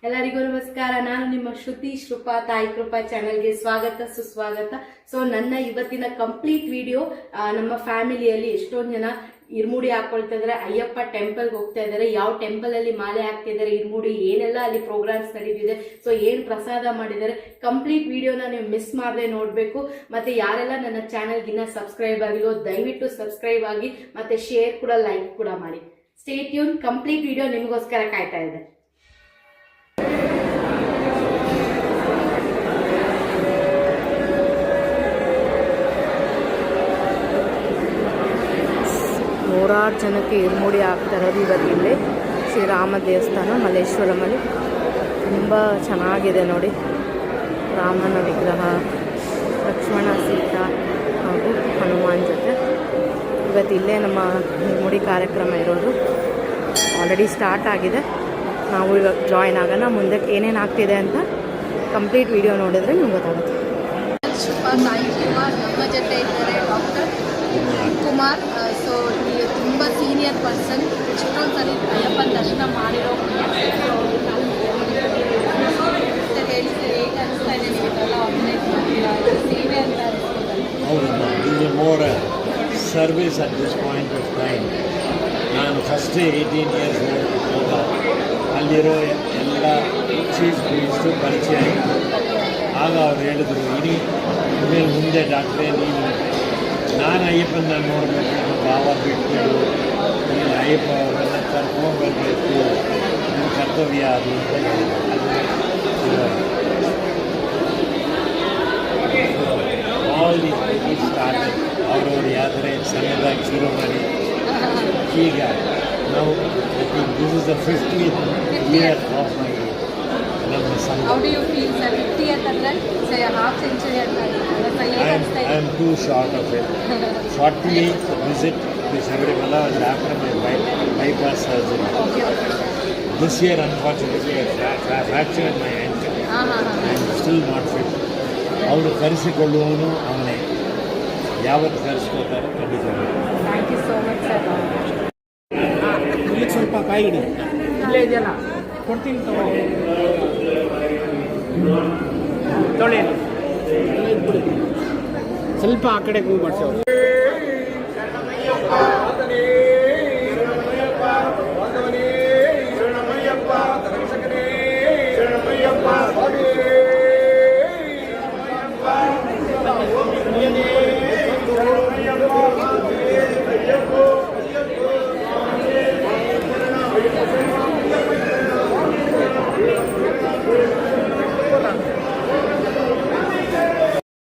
ಎಲ್ಲರಿಗೂ ನಮಸ್ಕಾರ. ನಾನು ನಿಮ್ಮ ಶ್ರುತಿ ಶ್ರೂಪಾ ತಾಯಿ ಕೃಪಾ ಚಾನೆಲ್ಗೆ ಸ್ವಾಗತ ಸುಸ್ವಾಗತ. ಸೊ ನನ್ನ ಇವತ್ತಿನ ಕಂಪ್ಲೀಟ್ ವಿಡಿಯೋ, ನಮ್ಮ ಫ್ಯಾಮಿಲಿಯಲ್ಲಿ ಎಷ್ಟೊಂದು ಜನ ಇರ್ಮುಡಿ ಹಾಕೊಳ್ತಾ ಇದಾರೆ, ಅಯ್ಯಪ್ಪ ಟೆಂಪಲ್ಗೆ ಹೋಗ್ತಾ ಇದಾರೆ, ಯಾವ ಟೆಂಪಲ್ ಅಲ್ಲಿ ಮಾಲೆ ಹಾಕ್ತಾ ಇದಾರೆ, ಇರ್ಮುಡಿ ಏನೆಲ್ಲ ಅಲ್ಲಿ ಪ್ರೋಗ್ರಾಮ್ಸ್ ನಡೀತಿದೆ, ಸೊ ಏನ್ ಪ್ರಸಾದ ಮಾಡಿದ್ದಾರೆ, ಕಂಪ್ಲೀಟ್ ವಿಡಿಯೋನ ನೀವು ಮಿಸ್ ಮಾಡದೆ ನೋಡ್ಬೇಕು. ಮತ್ತೆ ಯಾರೆಲ್ಲ ನನ್ನ ಚಾನೆಲ್ಗೆ ಇನ್ನ ಸಬ್ಸ್ಕ್ರೈಬ್ ಆಗಿರೋ ದಯವಿಟ್ಟು ಸಬ್ಸ್ಕ್ರೈಬ್ ಆಗಿ, ಮತ್ತೆ ಶೇರ್ ಕೂಡ ಲೈಕ್ ಕೂಡ ಮಾಡಿ. ಸ್ಟೇ ಟ್ಯೂನ್, ಕಂಪ್ಲೀಟ್ ವಿಡಿಯೋ ನಿಮಗೋಸ್ಕರ ಕಾಯ್ತಾ ಇದೆ. ನೂರಾರು ಜನಕ್ಕೆ ಇರ್ಮುಡಿ ಆಗ್ತಾ ಇರೋದು ಇವತ್ತಿಲ್ಲಿ ಶ್ರೀರಾಮ ದೇವಸ್ಥಾನ ಮಲ್ಲೇಶ್ವರಮಲ್ಲಿ. ತುಂಬ ಚೆನ್ನಾಗಿದೆ ನೋಡಿ, ರಾಮನ ವಿಗ್ರಹ, ಲಕ್ಷ್ಮಣ ಸೀತಾ ಹಾಗೂ ಹನುಮಾನ್ ಜೊತೆ. ಇವತ್ತಿಲ್ಲೇ ನಮ್ಮ ಇರ್ಮುಡಿ ಕಾರ್ಯಕ್ರಮ ಇರೋದು. ಆಲ್ರೆಡಿ ಸ್ಟಾರ್ಟ್ ಆಗಿದೆ. ನಾವು ಇವಾಗ ಜಾಯಿನ್ ಆಗೋಣ. ಮುಂದಕ್ಕೆ ಏನೇನು ಆಗ್ತಿದೆ ಅಂತ ಕಂಪ್ಲೀಟ್ ವಿಡಿಯೋ ನೋಡಿದ್ರೆ ನಿಮ್ಗೆ ಗೊತ್ತಾಗುತ್ತೆ. ನಮ್ಮ ಜೊತೆ ಇದ್ದಾರೆ ಡಾಕ್ಟರ್ ಕುಮಾರ್. ಸೊ ತುಂಬ ಸೀನಿಯರ್ ಪರ್ಸನ್, ಎಷ್ಟೊಂದು ಸಲ ಅಯ್ಯಪ್ಪನ ದರ್ಶನ ಮಾಡಿರೋ ಹೇಳಿ ಹೇಗೆ ಅನಿಸ್ತಾ ಇದೆ ನೀವೆಲ್ಲ ಆರ್ಗನೈಸ್ ಮಾಡ್ತೀರಾ, ಸೇವೆ ಅಂತ ಹೌದಮ್ಮ. More service at this point of time. ನಾನು ಫಸ್ಟ್ 18 ಇಯರ್ಸ್ ಹೋದ ಅಲ್ಲಿರೋ ಎಲ್ಲ ಚೀಫ್ ಮಿನಿಸ್ಟ್ರು ಪರಿಚಯ ಆಯಿತು. ಆಗ ಅವ್ರು ಹೇಳಿದ್ರು, ಇನ್ಮೇಲೆ ಮುಂದೆ ಡಾಕ್ಟ್ರೇ ನೀವು, ನಾನು ಅಯ್ಯಪ್ಪನ ನೋಡಬೇಕು, ಭಾವ ಬಿಟ್ಬಿಡು, ನೀನು ಅಯ್ಯಪ್ಪ ಅವರನ್ನು ಕರ್ಕೊಂಡ್ಬರಬೇಕು, ನಿಮ್ಮ ಕರ್ತವ್ಯ ಅದು ಅಂತ ಹೇಳಿದ್ರು. ಆಲ್ ದಿ ಸ್ಟಾರ್ಟ್ ಅವರವ್ರು ಯಾತ್ರೆ ಸಣ್ಣದಾಗಿ ಶುರು ಮಾಡಿ ಈಗ ನಾವು I think this is the 50th year of my ನಮ್ಮ ಸಂಘ. How do you feel, sir? 50th ಅಂದ್ರೆ say a half century ಅಂತ. I am too short of it. 48th visit to Sabarimala was after my bypass surgery. Okay. This year, unfortunately, I fractured my ankle. I am still not fit. ಅವರು ಕರೆಸಿಕೊಳ್ಳುವವನು ಅವನೇ. ಯಾವತ್ತು ಕರೆಸ್ಕೋತಾರೋ ಖಂಡಿತ. Thank you so much sir. ಇಲ್ಲಿ ಸ್ವಲ್ಪ ಕಾಯಿ ಇಡಿ, ಇಲ್ಲೇ ಇದೆಯಲ್ಲ ಕೊಡ್ತೀನಿ ತೊಳೆ ಸ್ವಲ್ಪ ಆ ಕಡೆ ಹೂ ಮಾಡ್ಸೋರು.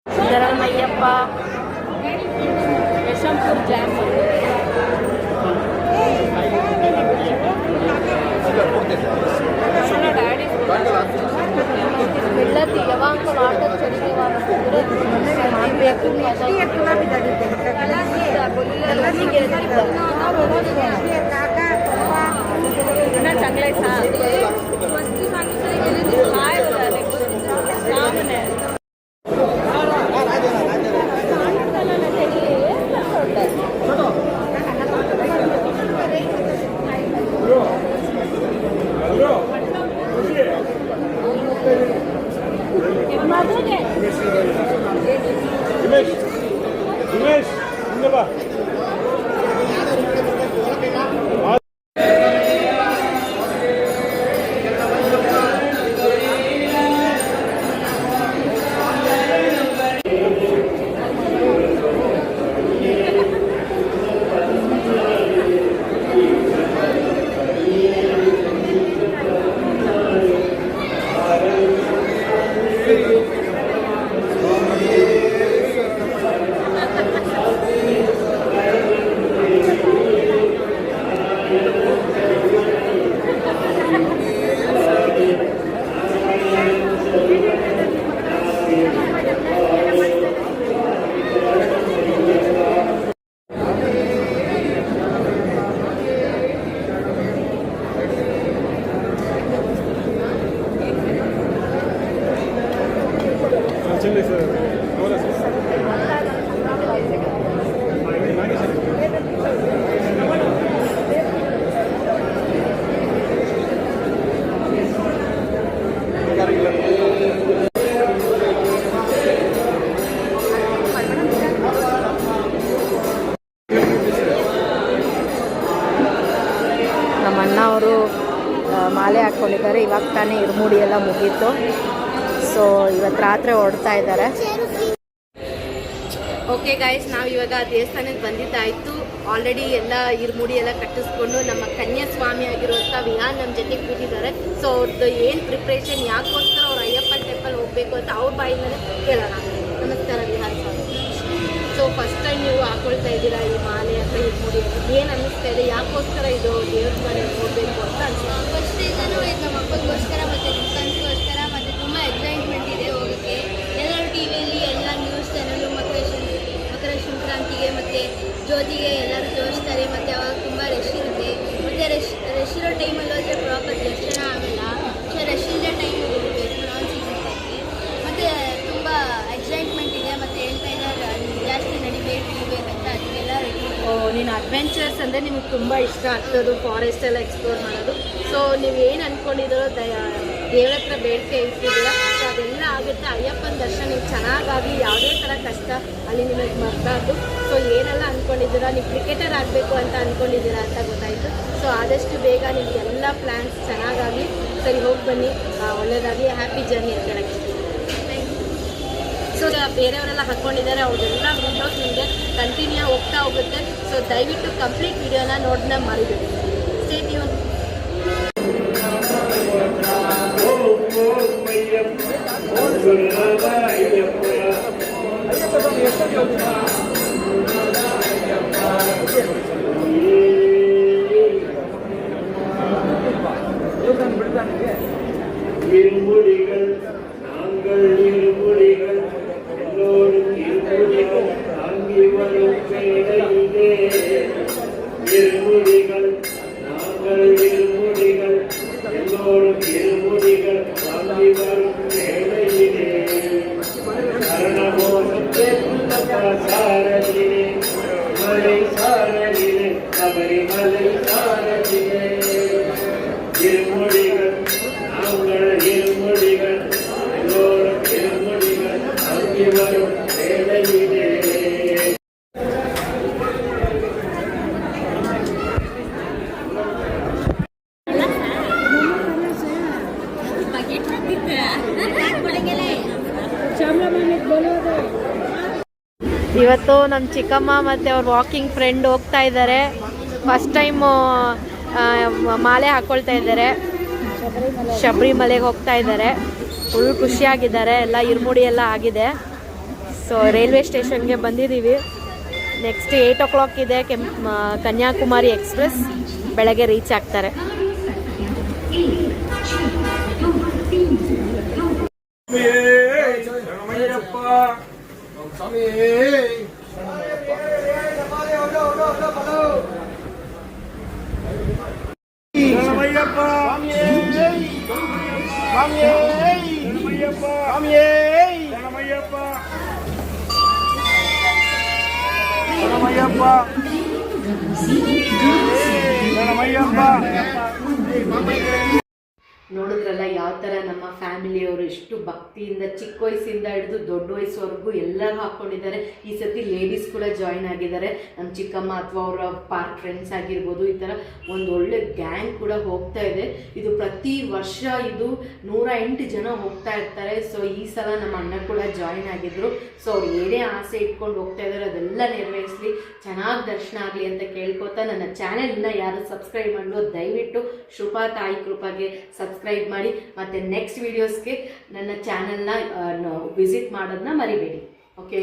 ಸಿದ್ದರಾಮಯ್ಯಪ್ಪ ಯಶವಂತಪುರ ಡ್ಯಾಮ್ ಮಾಲೆ ಹಾಕ್ಕೊಂಡಿದ್ದಾರೆ. ಇವಾಗ ತಾನೇ ಇರುಮುಡಿ ಎಲ್ಲ ಮುಗೀತು. ಸೊ ಇವತ್ತು ರಾತ್ರಿ ಹೊರಡ್ತಾ ಇದ್ದಾರೆ. ಓಕೆ ಗಾಯ್ಸ್, ನಾವು ಇವಾಗ ದೇವಸ್ಥಾನಕ್ಕೆ ಬಂದಿದ್ದಾಯಿತು. ಆಲ್ರೆಡಿ ಎಲ್ಲ ಇರುಮುಡಿ ಎಲ್ಲ ಕಟ್ಟಿಸ್ಕೊಂಡು ನಮ್ಮ ಕನ್ಯಾಸ್ವಾಮಿ ಆಗಿರುವಂಥ ವಿಹಾನ್ ನಮ್ಮ ಜೊತೆ ಕೂತಿದ್ದಾರೆ. ಸೊ ಅವ್ರದ್ದು ಏನು ಪ್ರಿಪ್ರೇಷನ್, ಯಾಕೋಸ್ಕರ ಅವ್ರು ಅಯ್ಯಪ್ಪ ಟೆಂಪಲ್ ಹೋಗಬೇಕು ಅಂತ ಅವ್ರ ಬಾಯಿಂದಲೇ ಕೇಳೋಣ. ನಮಸ್ಕಾರ ವಿಹಾನ್ ಸ್ವಾಮಿ. ಸೊ ಫಸ್ಟ್ ಟೈಮ್ ನೀವು ಹಾಕೊಳ್ತಾ ಇದ್ದೀರಾ ಈ ಮಾಲೆ ಅಥವಾ ಇರುಮುಡಿ, ಏನು ಅನ್ನಿಸ್ತಾ ಇದೆ? ಯಾಕೋಸ್ಕರ ಇದು ದೇವ್ರ ಮನೆ ಹೋಗಬೇಕು ಅಂತ ಅನ್ಸುತ್ತೆ? ಫಸ್ಟ್ ನಾನು ನಮ್ಮ ಅಪ್ಪನಿಗೋಸ್ಕರ ಮತ್ತು ನಮ್ಮ ಕನಸಿಗೋಸ್ಕರ ಮತ್ತು ತುಂಬ ಎಕ್ಸೈಟ್ಮೆಂಟ್ ಇದೆ ಹೋಗೋಕ್ಕೆ. ಎಲ್ಲರೂ ಟಿ ವಿಯಲ್ಲಿ ಎಲ್ಲ ನ್ಯೂಸ್ ಚಾನಲು ಮಕರ ಸಂಕ್ರಾಂತಿಗೆ ಮತ್ತು ಜ್ಯೋತಿಗೆ ಎಲ್ಲರೂ ತೋರಿಸ್ತಾರೆ. ಮತ್ತು ಅವಾಗ ತುಂಬ ರಶ್ ಇರುತ್ತೆ. ಮತ್ತು ರಶ್ ಇರೋ ಟೈಮಲ್ಲಿ ಹೋದರೆ ಪ್ರಾಪರ್ ದರ್ಶನ ಆಗಲ್ಲ. ಸೊ ರಶ್ ಇಲ್ಲದೆ ಟೈಮ್ ಹೋಗಬೇಕು ನಾನ್ ಸೀಸನ್ಗಾಗಿ. ಮತ್ತು ತುಂಬ ಎಕ್ಸೈಟ್ಮೆಂಟ್ ಇದೆ. ಮತ್ತು ಹೇಳ್ತಾ ಇದ್ದಾರೆ ಜಾಸ್ತಿ ನಡಿಬೇಕಂತ, ಅದಕ್ಕೆಲ್ಲ ರೆಡಿ. ನೀನು ಅಡ್ವೆಂಚರ್ಸ್ ಅಂದರೆ ನಿಮಗೆ ತುಂಬ ಇಷ್ಟ ಆಗ್ತದೆ, ಫಾರೆಸ್ಟ್ ಎಲ್ಲ ಎಕ್ಸ್ಪ್ಲೋರ್ ಮಾಡೋದು. ಸೊ ನೀವು ಏನು ಅಂದ್ಕೊಂಡಿದ್ದೀರೋ ದೇವ್ರ ಹತ್ರ ಬೇಡಿಕೆ ಇರ್ತಿದ್ದೀರ, ಸೊ ಅದೆಲ್ಲ ಆಗುತ್ತೆ. ಅಯ್ಯಪ್ಪನ ದರ್ಶನ ನೀವು ಚೆನ್ನಾಗಾಗಿ ಯಾವುದೇ ಥರ ಕಷ್ಟ ಅಲ್ಲಿ ನಿಮಗೆ ಮರ್ಬಾರ್ದು. ಸೊ ಏನೆಲ್ಲ ಅಂದ್ಕೊಂಡಿದ್ದೀರಾ, ನೀವು ಕ್ರಿಕೆಟರ್ ಆಗಬೇಕು ಅಂತ ಅಂದ್ಕೊಂಡಿದ್ದೀರಾ ಅಂತ ಗೊತ್ತಾಯಿತು. ಸೊ ಆದಷ್ಟು ಬೇಗ ನಿಮಗೆ ಎಲ್ಲ ಪ್ಲ್ಯಾನ್ಸ್ ಚೆನ್ನಾಗಾಗಿ ಸರಿ ಹೋಗಿ ಬನ್ನಿ. ಒಳ್ಳೆಯದಾಗಿ ಹ್ಯಾಪಿ ಜರ್ನಿ ಅಂತ ಹೇಳಕ್ಕೆ. ಸೊ ಬೇರೆಯವರೆಲ್ಲ ಹಾಕ್ಕೊಂಡಿದ್ದಾರೆ, ಅವ್ರದ್ದೆಲ್ಲ ವಿಡಿಯೋಸ್ ನಿಮಗೆ ಕಂಟಿನ್ಯೂ ಹೋಗ್ತಾ ಹೋಗುತ್ತೆ. ಸೊ ದಯವಿಟ್ಟು ಕಂಪ್ಲೀಟ್ ವಿಡಿಯೋನ ನೋಡೋಣ ಮರಿಬೇಡಿ. Stay tune. இருமுடிகள் நாங்கள் இருமுடிகள் எல்லோரும் இருமுடிகள் தாங்கி வரும் வேளையிலே இருமுடிகள் நாங்கள் இருமுடிகள் எல்லோரும் இருமுடிகள் தாங்கி வரும் வேளையிலே சரணமோசம் சாரதிலே மலை சாரதிலே சபரிமலை சாரதிலே இருமுடிகள் நாங்கள் இருமுடிகள் எல்லோரும் இருமுடிகள் அங்கி வரும் வேளையிலே. ಇವತ್ತು ನಮ್ಮ ಚಿಕ್ಕಮ್ಮ ಮತ್ತು ಅವ್ರ ವಾಕಿಂಗ್ ಫ್ರೆಂಡ್ ಹೋಗ್ತಾ ಇದ್ದಾರೆ. ಫಸ್ಟ್ ಟೈಮು ಮಾಲೆ ಹಾಕ್ಕೊಳ್ತಾ ಇದ್ದಾರೆ. ಶಬರಿಮಲೆಗೆ ಹೋಗ್ತಾ ಇದ್ದಾರೆ. ಫುಲ್ ಖುಷಿಯಾಗಿದ್ದಾರೆ. ಎಲ್ಲ ಇರುಮುಡಿ ಎಲ್ಲ ಆಗಿದೆ. ಸೊ ರೈಲ್ವೆ ಸ್ಟೇಷನ್ಗೆ ಬಂದಿದ್ದೀವಿ. ನೆಕ್ಸ್ಟ್ 8 o'clock ಇದೆ ಕನ್ಯಾಕುಮಾರಿ ಎಕ್ಸ್ಪ್ರೆಸ್. ಬೆಳಗ್ಗೆ ರೀಚ್ ಆಗ್ತಾರೆ. ನೋಡಿದ್ರಲ್ಲ ಯಾವ ಥರ ನಮ್ಮ ಫ್ಯಾಮಿಲಿಯವರು ಎಷ್ಟು ಭಕ್ತಿಯಿಂದ ಚಿಕ್ಕ ವಯಸ್ಸಿಂದ ಹಿಡಿದು ದೊಡ್ಡ ವಯಸ್ಸುವರೆಗೂ ಎಲ್ಲರೂ ಹಾಕ್ಕೊಂಡಿದ್ದಾರೆ. ಈ ಸತಿ ಲೇಡೀಸ್ ಕೂಡ ಜಾಯಿನ್ ಆಗಿದ್ದಾರೆ. ನಮ್ಮ ಚಿಕ್ಕಮ್ಮ ಅಥವಾ ಅವರ ಪಾರ್ಕ್ ಫ್ರೆಂಡ್ಸ್ ಆಗಿರ್ಬೋದು. ಈ ಥರ ಒಂದು ಒಳ್ಳೆ ಗ್ಯಾಂಗ್ ಕೂಡ ಹೋಗ್ತಾ ಇದೆ. ಇದು ಪ್ರತಿ ವರ್ಷ ಇದು 108 ಜನ ಹೋಗ್ತಾ ಇರ್ತಾರೆ. ಸೊ ಈ ಸಲ ನಮ್ಮ ಅಣ್ಣ ಕೂಡ ಜಾಯಿನ್ ಆಗಿದ್ರು. ಸೊ ಅವ್ರು ಏನೇ ಆಸೆ ಇಟ್ಕೊಂಡು ಹೋಗ್ತಾ ಇದ್ದಾರೆ ಅದೆಲ್ಲ ನೆರವೇರಿಸಲಿ, ಚೆನ್ನಾಗಿ ದರ್ಶನ ಆಗಲಿ ಅಂತ ಕೇಳ್ಕೊತಾ, ನನ್ನ ಚಾನೆಲ್ನ ಯಾರು ಸಬ್ಸ್ಕ್ರೈಬ್ ಮಾಡಲು ದಯವಿಟ್ಟು ಶೃಪಾ ತಾಯಿ ಕೃಪಾಗೆ ಸಬ್ಸ್ಕ್ರೈಬ್ ಮಾಡಿ. ಮತ್ತು ನೆಕ್ಸ್ಟ್ ವೀಡಿಯೋಸ್ಗೆ ನನ್ನ ಚಾನೆಲ್ನ ವಿಸಿಟ್ ಮಾಡೋದನ್ನ ಮರಿಬೇಡಿ. ಓಕೆ.